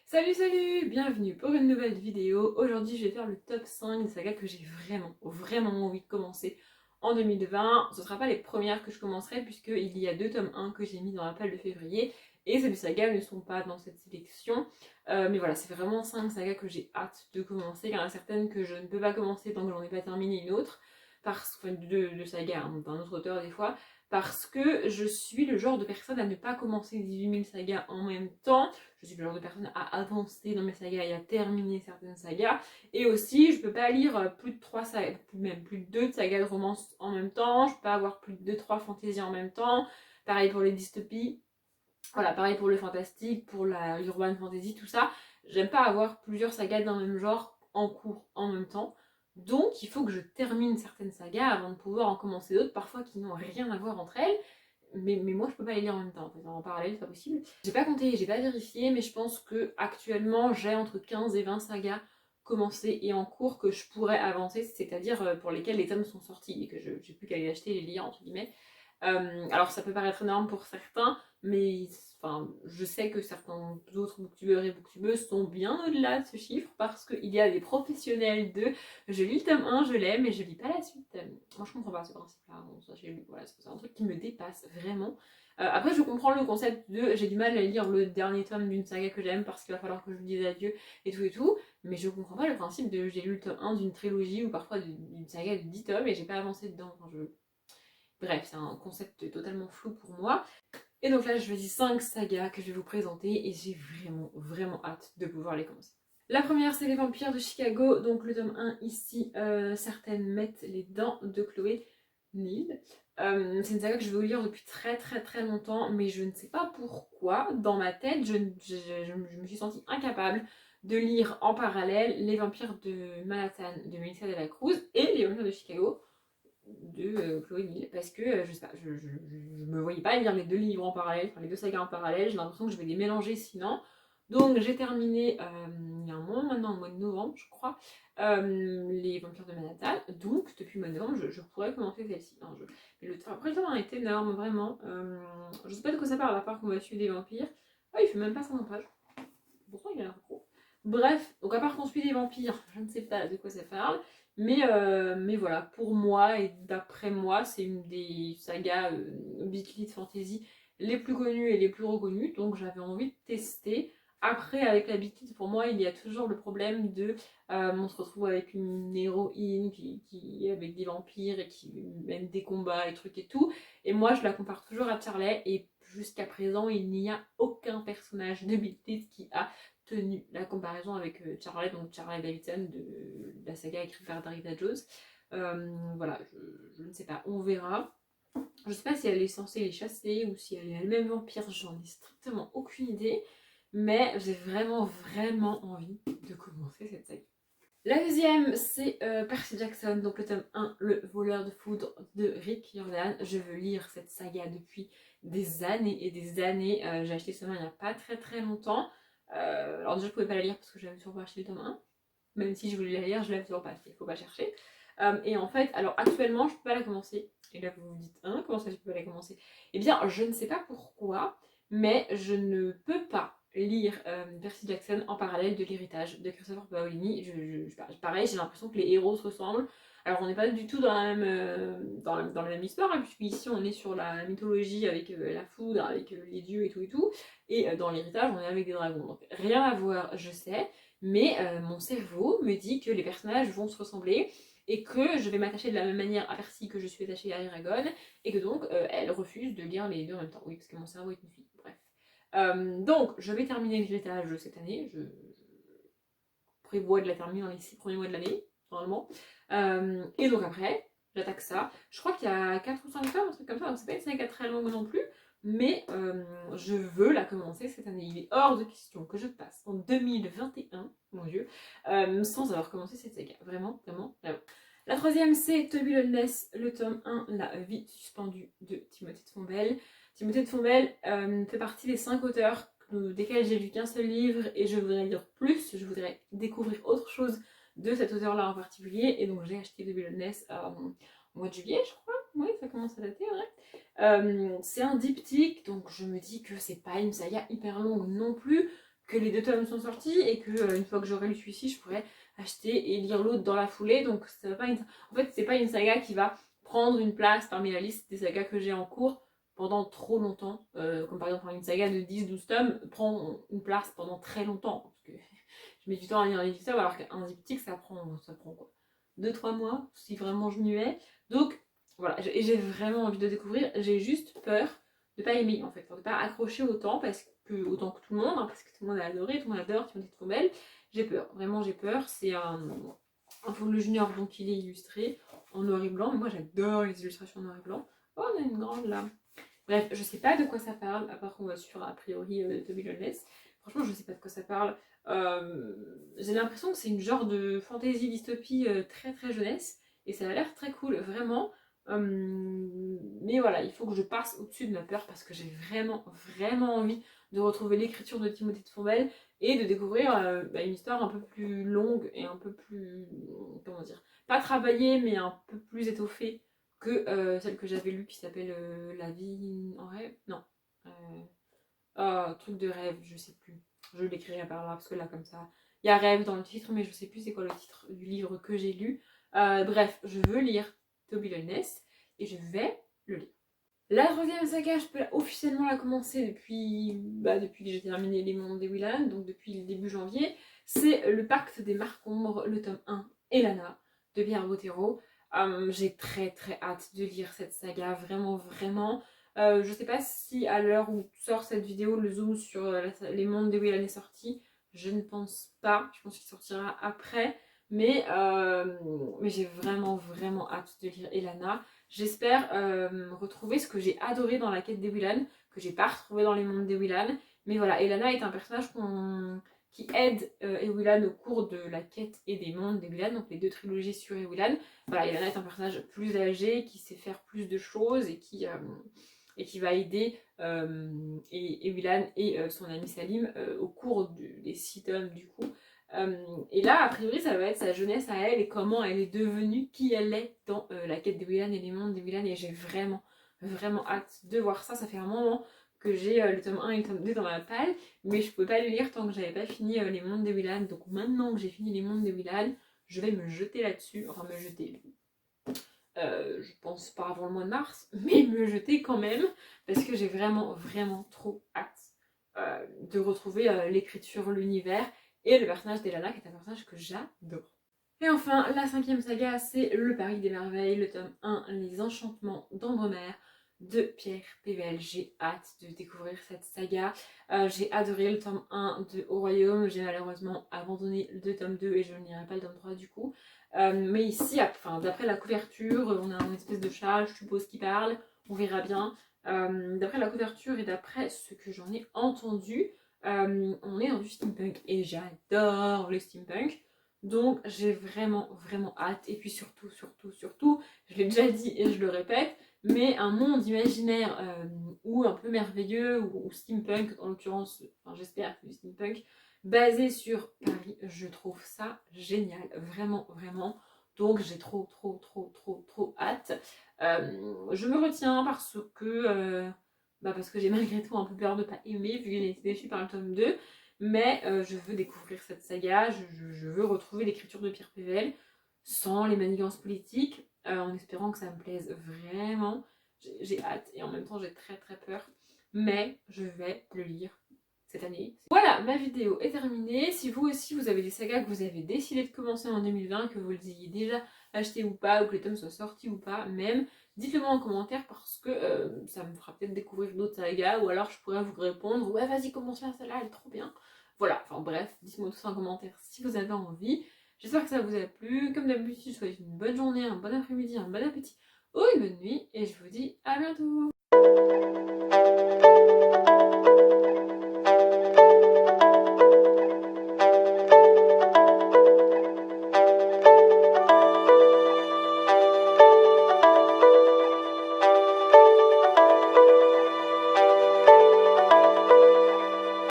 Salut salut, bienvenue pour une nouvelle vidéo. Aujourd'hui je vais faire le top 5 des sagas que j'ai vraiment envie de commencer en 2020. Ce ne sera pas les premières que je commencerai puisqu'il y a deux tomes 1 que j'ai mis dans la palle de février et ces deux sagas ne sont pas dans cette sélection. Mais voilà, c'est vraiment 5 sagas que j'ai hâte de commencer. Il y en a certaines que je ne peux pas commencer tant que j'en ai pas terminé une autre. Enfin, de sagas, hein, d'un autre auteur des fois. Parce que je suis le genre de personne à ne pas commencer 18 000 sagas en même temps. Je suis le genre de personne à avancer dans mes sagas et à terminer certaines sagas. Et aussi, je peux pas lire plus de 3 sagas, même plus de 2 sagas de romance en même temps. Je peux pas avoir plus de 3 fantaisies en même temps. Pareil pour les dystopies. Voilà, pareil pour le fantastique, pour la urban fantasy, tout ça. J'aime pas avoir plusieurs sagas d'un même genre en cours en même temps. Donc, il faut que je termine certaines sagas avant de pouvoir en commencer d'autres, parfois qui n'ont rien à voir entre elles. Mais moi, je peux pas les lire en même temps. En parallèle, c'est pas possible. J'ai pas compté, j'ai pas vérifié, mais je pense que actuellement, j'ai entre 15 et 20 sagas commencées et en cours que je pourrais avancer, c'est-à-dire pour lesquelles les tomes sont sortis et que j'ai plus qu'à les acheter et les lire, entre guillemets. Alors ça peut paraître énorme pour certains, mais enfin, je sais que certains autres booktubeurs et booktubeuses sont bien au-delà de ce chiffre parce qu'il y a des professionnels de je lis le tome 1, je l'aime et je lis pas la suite. Moi je comprends pas ce principe-là, bon, ça, voilà, c'est un truc qui me dépasse vraiment. Après je comprends le concept de j'ai du mal à lire le dernier tome d'une saga que j'aime parce qu'il va falloir que je lui dise adieu et tout, mais je comprends pas le principe de j'ai lu le tome 1 d'une trilogie ou parfois d'une saga de 10 tomes et j'ai pas avancé dedans. Enfin, bref, c'est un concept totalement flou pour moi. Et donc là, je choisis 5 sagas que je vais vous présenter et j'ai vraiment hâte de pouvoir les commencer. La première, c'est Les Vampires de Chicago, donc le tome 1 ici, certaines mettent les dents de Chloé Neal. C'est une saga que je veux lire depuis très longtemps, mais je ne sais pas pourquoi, dans ma tête, je me suis sentie incapable de lire en parallèle Les Vampires de Manhattan de Melissa de la Cruz et Les Vampires de Chicago de Chloé Neal parce que je sais pas, je me voyais pas lire les deux livres en parallèle, enfin les deux sagas en parallèle, j'ai l'impression que je vais les mélanger sinon. Donc j'ai terminé il y a un moment maintenant, au mois de novembre je crois, les Vampires de Manhattan, donc depuis le mois de novembre je pourrais commencer celle-ci. Hein, mais après le temps est énorme vraiment, je sais pas de quoi ça parle à part qu'on va tuer des vampires. Ah il fait même pas 100 pages, pourtant il a l'air gros. Bref, donc à part qu'on suit des vampires, je ne sais pas de quoi ça parle. Mais voilà, pour moi et d'après moi, c'est une des sagas Beat Fantasy les plus connues et les plus reconnues. Donc j'avais envie de tester. Après, avec la Beat pour moi, il y a toujours le problème de on se retrouve avec une héroïne qui est avec des vampires et qui mène des combats et trucs et tout. Et moi, je la compare toujours à Charlie. Et jusqu'à présent, il n'y a aucun personnage de Beat qui a tenu la comparaison avec Charlie, donc Charlie Davidson de la saga écrite par Darita Jones. Voilà, je ne sais pas, on verra. Je ne sais pas si elle est censée les chasser ou si elle est elle-même vampire, j'en ai strictement aucune idée, mais j'ai vraiment envie de commencer cette saga. La deuxième, c'est Percy Jackson, donc le tome 1, Le voleur de foudre de Rick Riordan. Je veux lire cette saga depuis des années et des années. J'ai acheté ce tome il n'y a pas très longtemps. Alors déjà, je pouvais pas la lire parce que j'avais toujours pas acheté le tome 1. Même si je voulais la lire, je l'avais toujours pas acheté, faut pas chercher. Et en fait, alors actuellement, je peux pas la commencer. Et là, vous vous dites, hein, comment ça, je peux pas la commencer? Eh bien, je ne sais pas pourquoi, mais je ne peux pas lire Percy Jackson en parallèle de l'héritage de Christopher Paolini. Pareil, j'ai l'impression que les héros se ressemblent. Alors, on n'est pas du tout dans la même, dans la même histoire, hein, puisqu'ici, on est sur la mythologie avec la foudre, avec les dieux et tout. Et dans l'héritage, on est avec des dragons. Donc, rien à voir, je sais. Mais mon cerveau me dit que les personnages vont se ressembler et que je vais m'attacher de la même manière à Percy que je suis attachée à Eragon et que donc elle refuse de lire les deux en même temps. Oui, parce que mon cerveau est une fille. Bref. Donc, je vais terminer l'héritage cette année. Je prévois de la terminer dans les 6 premiers mois de l'année, normalement. Et donc après, j'attaque ça. Je crois qu'il y a 4 ou 5 tomes, un truc comme ça. Donc, c'est pas une saga très longue non plus. Mais je veux la commencer cette année. Il est hors de question que je passe en 2021, mon Dieu, sans avoir commencé cette saga. Vraiment. La troisième, c'est To Be Lioness, le tome 1, La vie suspendue de Timothée de Fombelle. Timothée de Fombelle fait partie des 5 auteurs desquels j'ai lu qu'un seul livre et je voudrais lire plus, je voudrais découvrir autre chose de cet auteur-là en particulier. Et donc j'ai acheté To Be Lioness au mois de juillet, je crois. Oui, ça commence à dater, ouais. C'est un diptyque, donc je me dis que c'est pas une saga hyper longue non plus, que les 2 tomes sont sortis et que une fois que j'aurai lu celui-ci, je pourrais acheter et lire l'autre dans la foulée. Donc ça va pas en fait, c'est pas une saga qui va prendre une place parmi la liste des sagas que j'ai en cours pendant trop longtemps. Comme par exemple une saga de 10-12 tomes prend une place pendant très longtemps. Parce que je mets du temps à lire un livre alors qu'un diptyque ça prend quoi 2-3 mois si vraiment je m'y mets. Donc voilà, et j'ai vraiment envie de découvrir. J'ai juste peur de pas aimer en fait, de pas accrocher autant autant que tout le monde, hein, parce que tout le monde a adoré, tout le monde adore, tout le monde est trop belle. J'ai peur, vraiment j'ai peur. C'est un Full Junior, donc il est illustré en noir et blanc. Mais moi j'adore les illustrations en noir et blanc. Oh, on a une grande là. Bref, je sais pas de quoi ça parle, à part qu'on va suivre a priori Toby Jones. Franchement, je sais pas de quoi ça parle. J'ai l'impression que c'est une genre de fantasy dystopie très très jeunesse. Et ça a l'air très cool, vraiment. Mais voilà, il faut que je passe au-dessus de ma peur parce que j'ai vraiment, vraiment envie de retrouver l'écriture de Timothée de Fombelle et de découvrir une histoire un peu plus longue et un peu plus, comment dire, pas travaillée mais un peu plus étoffée que celle que j'avais lue qui s'appelle La vie en rêve. Non. Truc de rêve, je sais plus. Je l'écrirai par là parce que là, comme ça, il y a rêve dans le titre, mais je sais plus c'est quoi le titre du livre que j'ai lu. Bref, je veux lire Toby Ness et je vais le lire. La troisième saga, je peux officiellement la commencer depuis que j'ai terminé Les Mondes des Willan, donc depuis le début janvier. C'est Le Pacte des Marcombres, le tome 1, Elana, de Pierre Bottero. J'ai très très hâte de lire cette saga, vraiment vraiment. Je sais pas si à l'heure où sort cette vidéo, le zoom sur Les Mondes des Willan est sorti. Je ne pense pas, je pense qu'il sortira après. Mais j'ai vraiment vraiment hâte de lire Elana. J'espère retrouver ce que j'ai adoré dans la quête des Willan, que j'ai pas retrouvé dans les mondes des Willan. Mais voilà, Elana est un personnage qui aide Willan au cours de la quête et des mondes des Willan, donc les 2 trilogies sur Willan. Voilà, Elana est un personnage plus âgé, qui sait faire plus de choses et qui va aider Willan et son ami Salim au cours des 6 tomes du coup. Et là, a priori, ça va être sa jeunesse à elle et comment elle est devenue qui elle est dans la quête des Willan et les mondes des Willan. Et j'ai vraiment, vraiment hâte de voir ça. Ça fait un moment que j'ai le tome 1 et le tome 2 dans ma palle, mais je pouvais pas le lire tant que j'avais pas fini les mondes des Willan. Donc maintenant que j'ai fini les mondes des Willan, je vais me jeter là-dessus. Enfin, me jeter. Je pense pas avant le mois de mars, mais me jeter quand même, parce que j'ai vraiment, vraiment trop hâte de retrouver l'écriture, l'univers et le personnage d'Elana, qui est un personnage que j'adore. Et enfin, la 5e saga, c'est Le Paris des Merveilles, le tome 1, Les Enchantements d'Ambremer, de Pierre Pével. J'ai hâte de découvrir cette saga. J'ai adoré le tome 1 de Au Royaume. J'ai malheureusement abandonné le tome 2 et je ne lirai pas le tome 3 du coup. Mais ici, d'après la couverture, on a une espèce de chat, je suppose, qui parle. On verra bien. D'après la couverture et d'après ce que j'en ai entendu, on est dans du steampunk et j'adore le steampunk. Donc j'ai vraiment vraiment hâte. Et puis surtout, je l'ai déjà dit et je le répète, mais un monde imaginaire ou un peu merveilleux ou steampunk en l'occurrence, enfin j'espère que du steampunk basé sur Paris, je trouve ça génial, vraiment vraiment. Donc j'ai trop hâte. Je me retiens parce que j'ai malgré tout un peu peur de pas aimer vu que j'ai été déçue par le tome 2. Mais je veux découvrir cette saga, je veux retrouver l'écriture de Pierre Pével sans les manigances politiques, en espérant que ça me plaise vraiment. J'ai hâte et en même temps j'ai très très peur, mais je vais le lire cette année. Voilà, ma vidéo est terminée. Si vous aussi vous avez des sagas que vous avez décidé de commencer en 2020, que vous les ayez déjà achetés ou pas, ou que les tomes soient sortis ou pas, même, dites-le moi en commentaire parce que ça me fera peut-être découvrir d'autres sagas, ou alors je pourrais vous répondre, ouais vas-y commence là, celle-là elle est trop bien. Voilà, enfin bref, dites-moi tout ça en commentaire si vous avez envie. J'espère que ça vous a plu. Comme d'habitude, je vous souhaite une bonne journée, un bon après-midi, un bon appétit ou une bonne nuit. Et je vous dis à bientôt.